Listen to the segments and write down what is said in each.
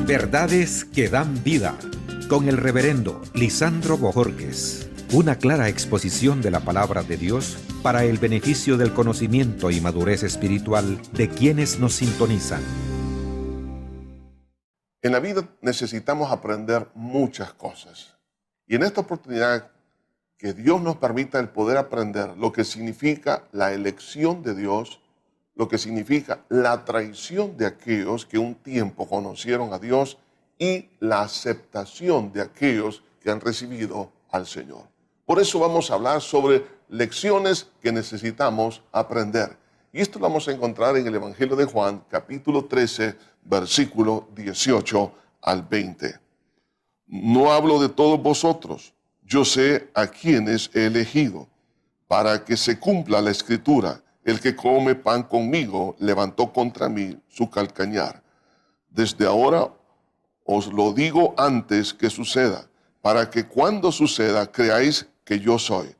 Verdades que dan vida, con el reverendo Lisandro Bojorquez. Una clara exposición de la palabra de Dios para el beneficio del conocimiento y madurez espiritual de quienes nos sintonizan. En la vida necesitamos aprender muchas cosas. Y en esta oportunidad, que Dios nos permita el poder aprender lo que significa la elección de Dios, lo que significa la traición de aquellos que un tiempo conocieron a Dios y la aceptación de aquellos que han recibido al Señor. Por eso vamos a hablar sobre lecciones que necesitamos aprender. Y esto lo vamos a encontrar en el Evangelio de Juan, capítulo 13, versículo 18 al 20. No hablo de todos vosotros, yo sé a quienes he elegido, para que se cumpla la Escritura. El que come pan conmigo levantó contra mí su calcañar. Desde ahora os lo digo antes que suceda, para que cuando suceda creáis que yo soy.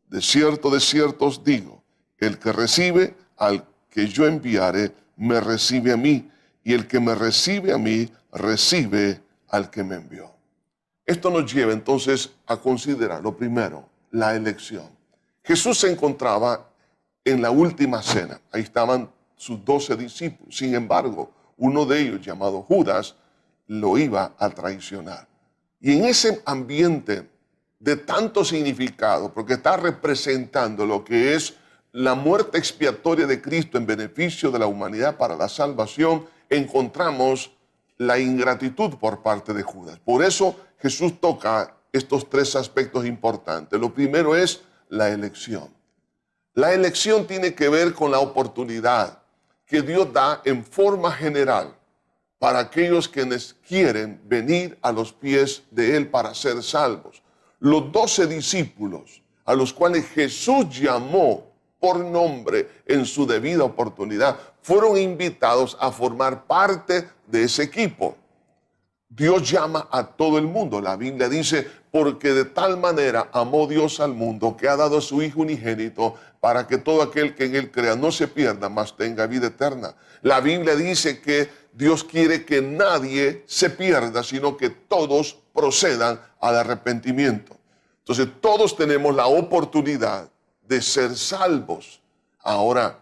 De cierto os digo, el que recibe al que yo enviare, me recibe a mí, y el que me recibe a mí, recibe al que me envió. Esto nos lleva entonces a considerar, lo primero, la elección. Jesús se encontraba en la última cena. Ahí estaban sus 12 discípulos. Sin embargo, uno de ellos, llamado Judas, lo iba a traicionar. Y en ese ambiente de tanto significado, porque está representando lo que es la muerte expiatoria de Cristo en beneficio de la humanidad para la salvación, encontramos la ingratitud por parte de Judas. Por eso Jesús toca estos tres aspectos importantes. Lo primero es la elección. La elección tiene que ver con la oportunidad que Dios da en forma general para aquellos quienes quieren venir a los pies de Él para ser salvos. Los 12 discípulos a los cuales Jesús llamó por nombre en su debida oportunidad fueron invitados a formar parte de ese equipo. Dios llama a todo el mundo. La Biblia dice, porque de tal manera amó Dios al mundo que ha dado a su Hijo unigénito para que todo aquel que en Él crea no se pierda, mas tenga vida eterna. La Biblia dice que Dios quiere que nadie se pierda, sino que todos procedan al arrepentimiento. Entonces todos tenemos la oportunidad de ser salvos. Ahora,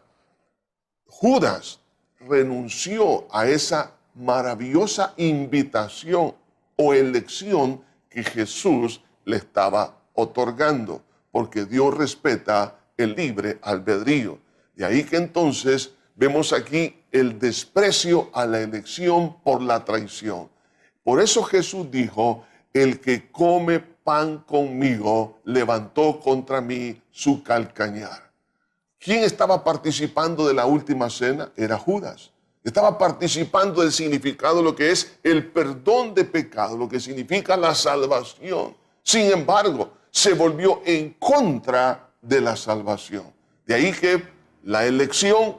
Judas renunció a esa maravillosa invitación o elección que Jesús le estaba otorgando, porque Dios respeta el libre albedrío. De ahí que entonces vemos aquí el desprecio a la elección por la traición. Por eso Jesús dijo, el que come pan conmigo levantó contra mí su calcañar. ¿Quién estaba participando de la última cena? Era Judas. Estaba participando del significado de lo que es el perdón de pecado, lo que significa la salvación. Sin embargo, se volvió en contra de la salvación. De ahí que la elección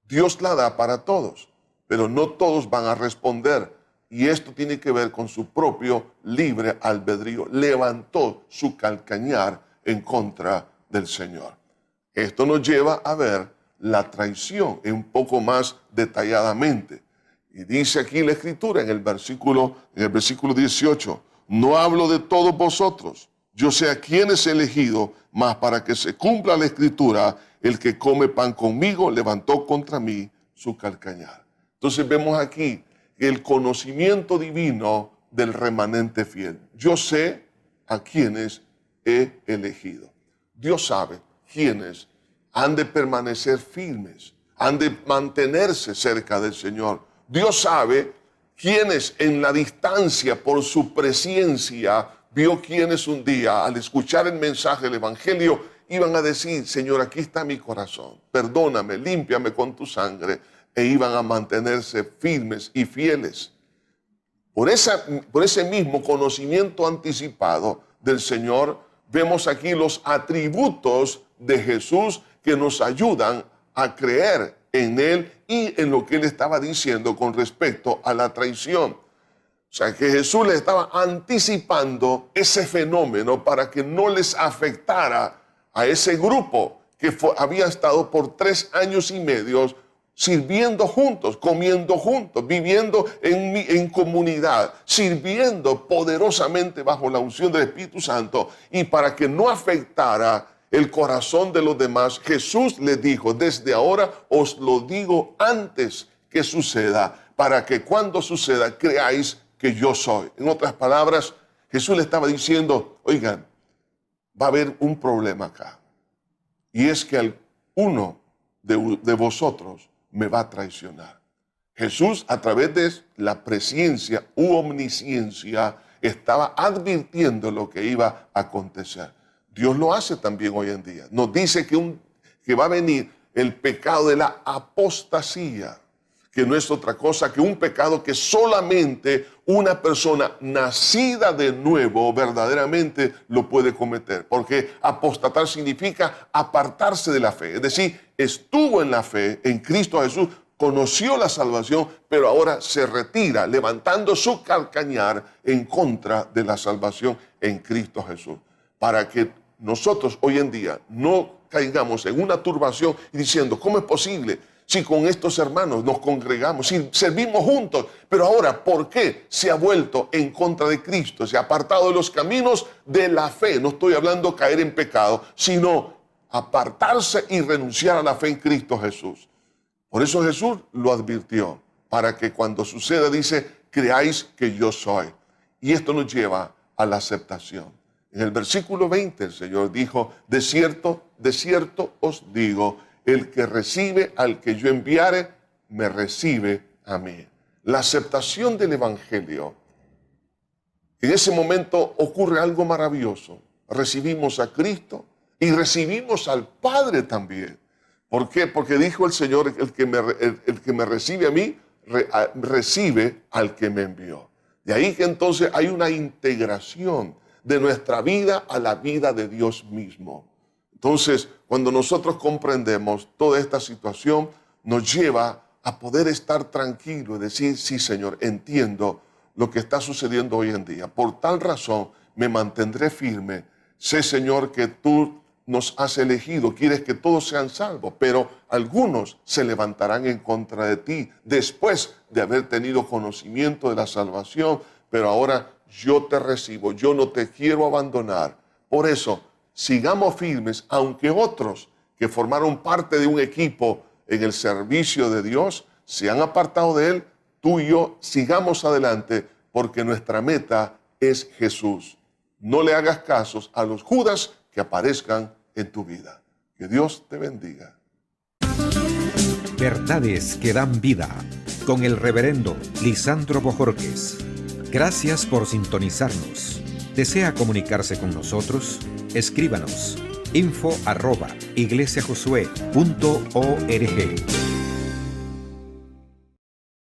Dios la da para todos, pero no todos van a responder. Y esto tiene que ver con su propio libre albedrío. Levantó su calcañar en contra del Señor. Esto nos lleva a ver la traición un poco más detalladamente. Y dice aquí la Escritura en el versículo 18, no hablo de todos vosotros, yo sé a quienes he elegido, mas para que se cumpla la Escritura, el que come pan conmigo levantó contra mí su calcañar. Entonces vemos aquí el conocimiento divino del remanente fiel. Yo sé a quienes he elegido. Dios sabe quiénes han de permanecer firmes, han de mantenerse cerca del Señor. Dios sabe quiénes en la distancia por su presencia vio quienes un día al escuchar el mensaje del Evangelio iban a decir, Señor, aquí está mi corazón, perdóname, límpiame con tu sangre, e iban a mantenerse firmes y fieles. Por ese mismo conocimiento anticipado del Señor, vemos aquí los atributos de Jesús que nos ayudan a creer en Él y en lo que Él estaba diciendo con respecto a la traición. O sea, que Jesús le estaba anticipando ese fenómeno para que no les afectara a ese grupo que había estado por 3 años y medio sirviendo juntos, comiendo juntos, viviendo en comunidad, sirviendo poderosamente bajo la unción del Espíritu Santo. Y para que no afectara el corazón de los demás, Jesús les dijo: desde ahora os lo digo antes que suceda, para que cuando suceda creáis que yo soy. En otras palabras, Jesús le estaba diciendo: oigan, va a haber un problema acá. Y es que uno de vosotros me va a traicionar. Jesús, a través de la presciencia u omnisciencia, estaba advirtiendo lo que iba a acontecer. Dios lo hace también hoy en día. Nos dice que va a venir el pecado de la apostasía, que no es otra cosa que un pecado que solamente una persona nacida de nuevo verdaderamente lo puede cometer. Porque apostatar significa apartarse de la fe. Es decir, estuvo en la fe en Cristo Jesús, conoció la salvación, pero ahora se retira, levantando su calcañar en contra de la salvación en Cristo Jesús. Para que nosotros hoy en día no caigamos en una turbación y diciendo: ¿cómo es posible? Si con estos hermanos nos congregamos, si servimos juntos, pero ahora, ¿por qué se ha vuelto en contra de Cristo? Se ha apartado de los caminos de la fe. No estoy hablando de caer en pecado, sino apartarse y renunciar a la fe en Cristo Jesús. Por eso Jesús lo advirtió, para que cuando suceda, dice: creáis que yo soy. Y esto nos lleva a la aceptación. En el versículo 20 el Señor dijo: de cierto os digo, el que recibe al que yo enviare, me recibe a mí. La aceptación del Evangelio. En ese momento ocurre algo maravilloso. Recibimos a Cristo y recibimos al Padre también. ¿Por qué? Porque dijo el Señor: el que me recibe a mí, recibe al que me envió. De ahí que entonces hay una integración de nuestra vida a la vida de Dios mismo. Entonces, cuando nosotros comprendemos toda esta situación, nos lleva a poder estar tranquilos y decir: sí, Señor, entiendo lo que está sucediendo hoy en día. Por tal razón me mantendré firme. Sé, Señor, que tú nos has elegido, quieres que todos sean salvos, pero algunos se levantarán en contra de ti después de haber tenido conocimiento de la salvación. Pero ahora yo te recibo, yo no te quiero abandonar. Por eso, sigamos firmes, aunque otros que formaron parte de un equipo en el servicio de Dios se han apartado de él. Tú y yo sigamos adelante, porque nuestra meta es Jesús. No le hagas casos a los Judas que aparezcan en tu vida. Que Dios te bendiga. Verdades que dan vida, con el reverendo Lisandro Bojorquez. Gracias por sintonizarnos. ¿Desea comunicarse con nosotros? Escríbanos info@iglesiajosué.org.